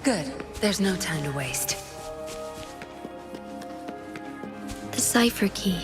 Good. There's no time to waste. The cipher key.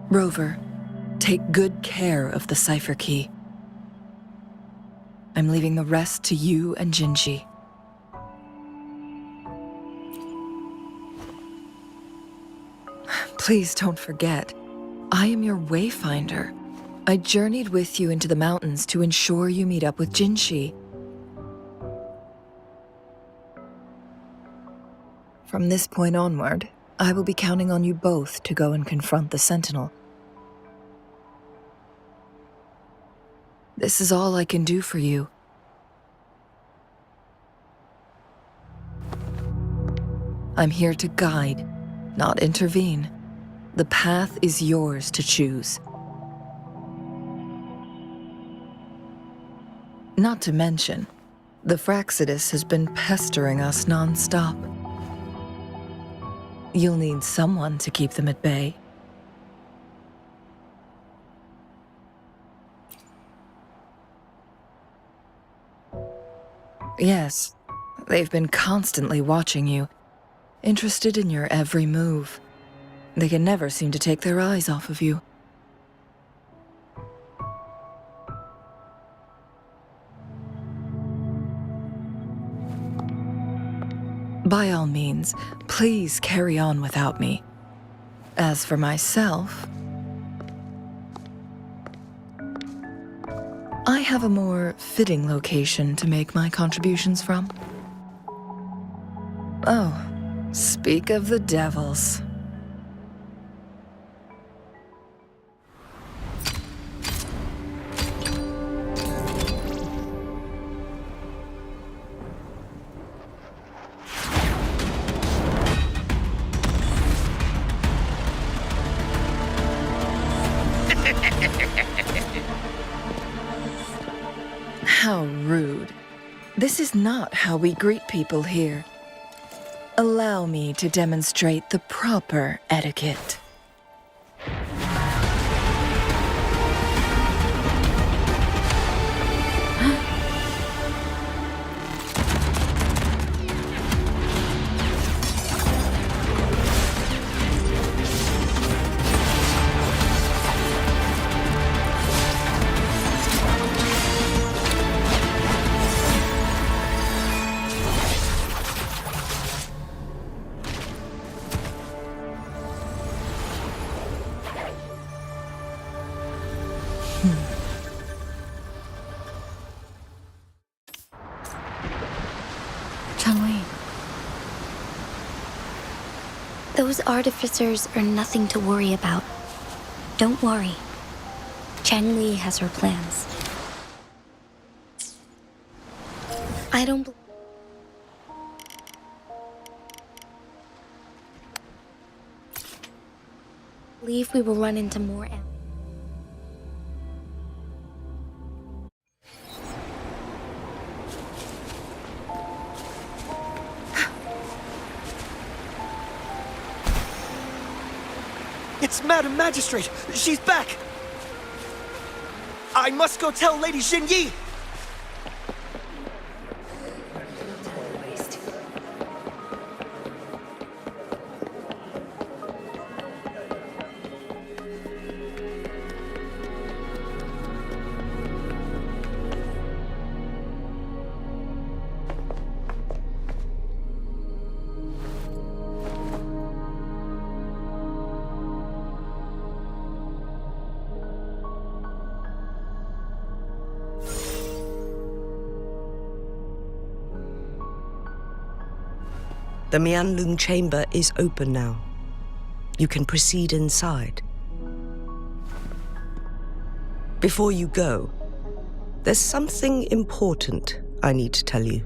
Rover, take good care of the cipher key. I'm leaving the rest to you and Jinji. Please don't forget, I am your wayfinder. I journeyed with you into the mountains to ensure you meet up with Jinshi. From this point onward, I will be counting on you both to go and confront the Sentinel. This is all I can do for you. I'm here to guide, not intervene. The path is yours to choose. Not to mention, the Fraxidus has been pestering us non-stop. You'll need someone to keep them at bay. Yes, they've been constantly watching you, interested in your every move. They can never seem to take their eyes off of you. By all means, please carry on without me. As for myself, I have a more fitting location to make my contributions from. Oh, speak of the devils. How rude. This is not how we greet people here. Allow me to demonstrate the proper etiquette. Those artificers are nothing to worry about. Don't worry. Changli has her plans. I don't believe we will run into more. It's Madam Magistrate! She's back! I must go tell Lady Xinyi! The Mianlung chamber is open now. You can proceed inside. Before you go, there's something important I need to tell you.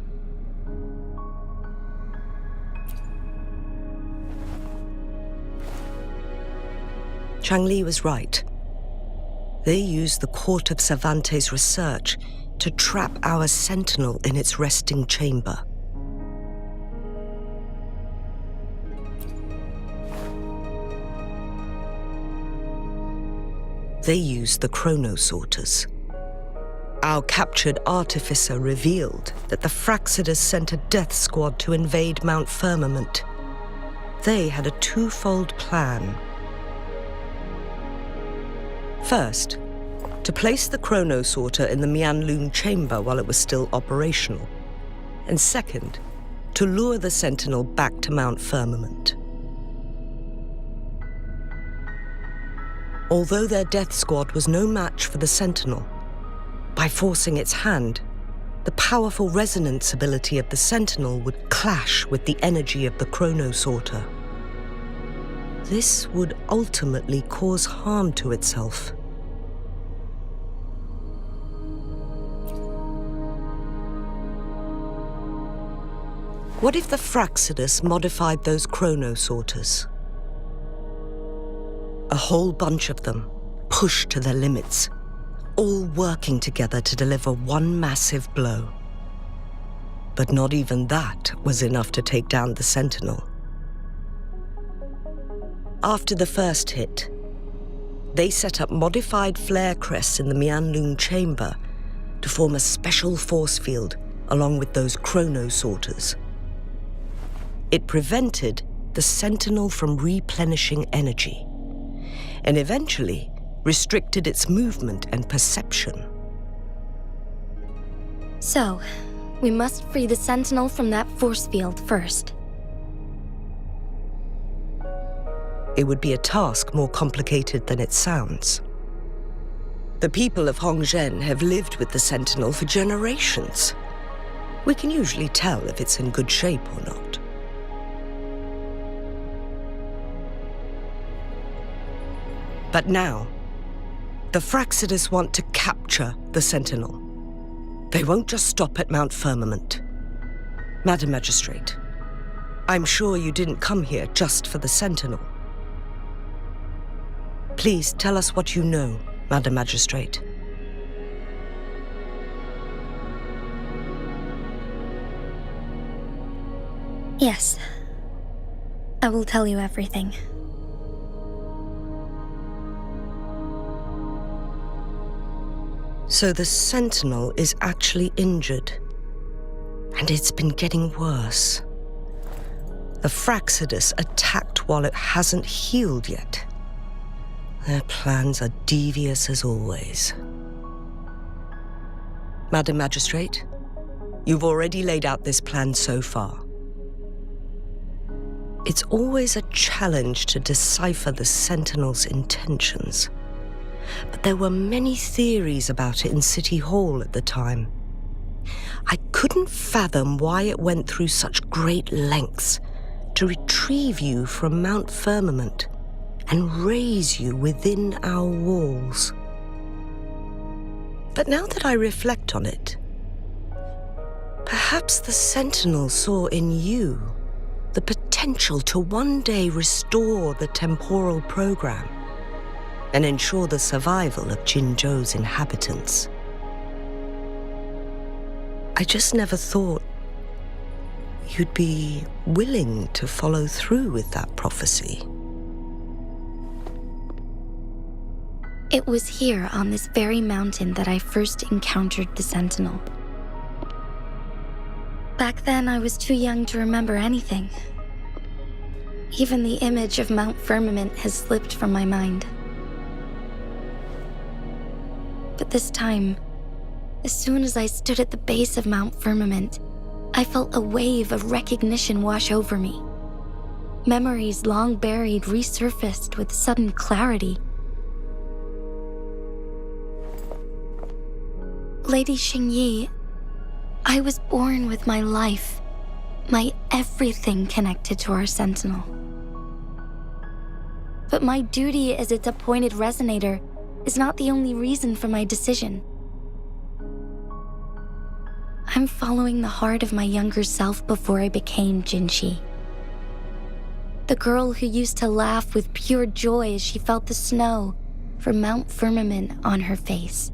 Changli was right. They used the Court of Cervantes' research to trap our sentinel in its resting chamber. They used the chronosorters. Our captured artificer revealed that the Fraxidus sent a death squad to invade Mount Firmament. They had a twofold plan. First, to place the chronosorter in the Mianlun chamber while it was still operational. And second, to lure the Sentinel back to Mount Firmament. Although their death squad was no match for the Sentinel, by forcing its hand, the powerful resonance ability of the Sentinel would clash with the energy of the chronosorter. This would ultimately cause harm to itself. What if the Fraxidus modified those chronosorters? A whole bunch of them, pushed to their limits, all working together to deliver one massive blow. But not even that was enough to take down the Sentinel. After the first hit, they set up modified flare crests in the Mianlun chamber to form a special force field along with those chronosorters. It prevented the Sentinel from replenishing energy, and eventually restricted its movement and perception. So, we must free the Sentinel from that force field first. It would be a task more complicated than it sounds. The people of Hongzhen have lived with the Sentinel for generations. We can usually tell if it's in good shape or not. But now, the Fraxidus want to capture the Sentinel. They won't just stop at Mount Firmament. Madam Magistrate, I'm sure you didn't come here just for the Sentinel. Please tell us what you know, Madam Magistrate. Yes. I will tell you everything. So the Sentinel is actually injured. And it's been getting worse. The Fraxidus attacked while it hasn't healed yet. Their plans are devious as always. Madam Magistrate, you've already laid out this plan so far. It's always a challenge to decipher the Sentinel's intentions. But there were many theories about it in City Hall at the time. I couldn't fathom why it went through such great lengths to retrieve you from Mount Firmament and raise you within our walls. But now that I reflect on it, perhaps the Sentinel saw in you the potential to one day restore the temporal program and ensure the survival of Jinzhou's inhabitants. I just never thought you'd be willing to follow through with that prophecy. It was here on this very mountain that I first encountered the Sentinel. Back then, I was too young to remember anything. Even the image of Mount Firmament has slipped from my mind. But this time, as soon as I stood at the base of Mount Firmament, I felt a wave of recognition wash over me. Memories long buried resurfaced with sudden clarity. Lady Xingyi, I was born with my life, my everything connected to our Sentinel. But my duty as its appointed resonator is not the only reason for my decision. I'm following the heart of my younger self before I became Jinshi. The girl who used to laugh with pure joy as she felt the snow from Mount Firmament on her face.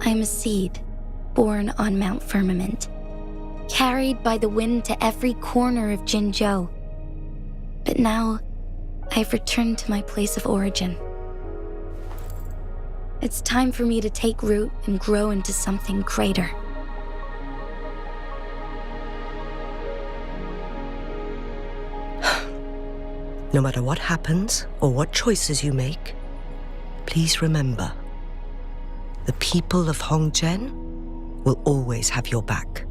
I'm a seed born on Mount Firmament, carried by the wind to every corner of Jinzhou. But now, I've returned to my place of origin. It's time for me to take root and grow into something greater. No matter what happens or what choices you make, please remember, the people of Hongzhen will always have your back.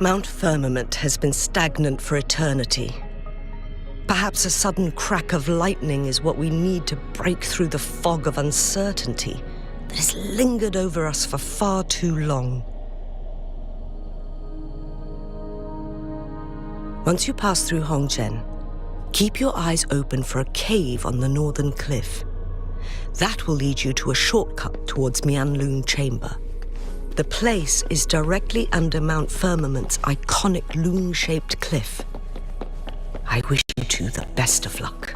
Mount Firmament has been stagnant for eternity. Perhaps a sudden crack of lightning is what we need to break through the fog of uncertainty that has lingered over us for far too long. Once you pass through Hongzhen, keep your eyes open for a cave on the northern cliff. That will lead you to a shortcut towards Mianlun Chamber. The place is directly under Mount Firmament's iconic loon-shaped cliff. I wish you two the best of luck.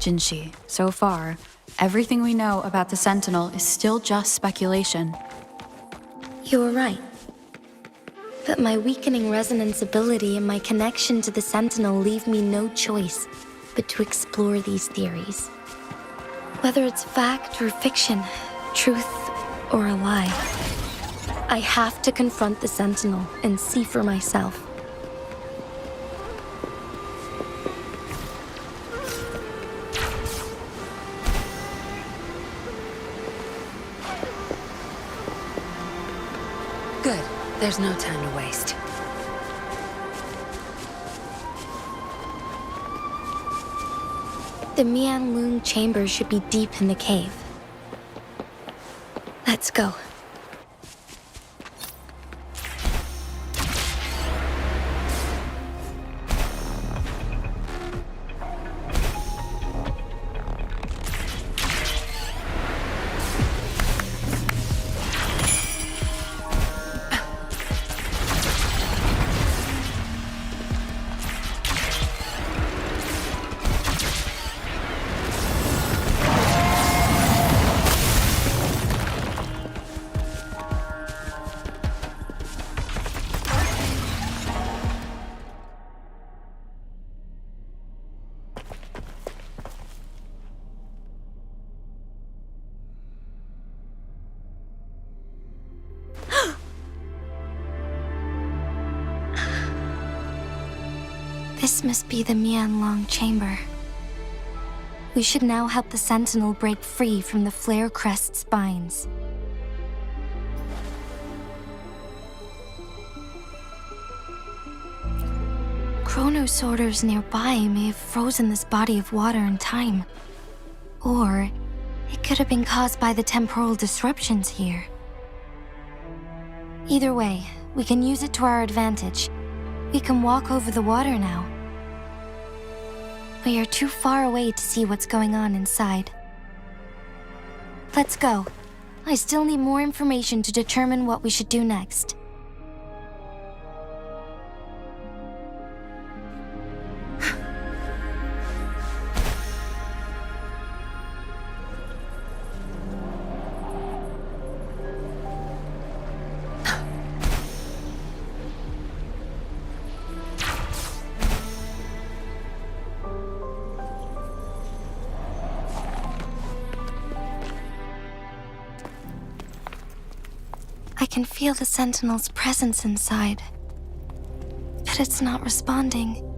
Jinshi, so far, everything we know about the Sentinel is still just speculation. You were right. But my weakening resonance ability and my connection to the Sentinel leave me no choice but to explore these theories. Whether it's fact or fiction, truth or a lie, I have to confront the Sentinel and see for myself. Good. There's no time to waste. The Mianlun Chamber should be deep in the cave. Let's go. This must be the Mianlun Chamber. We should now help the Sentinel break free from the Flare Crest spines. Chrono sorters nearby may have frozen this body of water in time. Or it could have been caused by the temporal disruptions here. Either way, we can use it to our advantage. We can walk over the water now. We are too far away to see what's going on inside. Let's go. I still need more information to determine what we should do next. I can feel the Sentinel's presence inside, but it's not responding.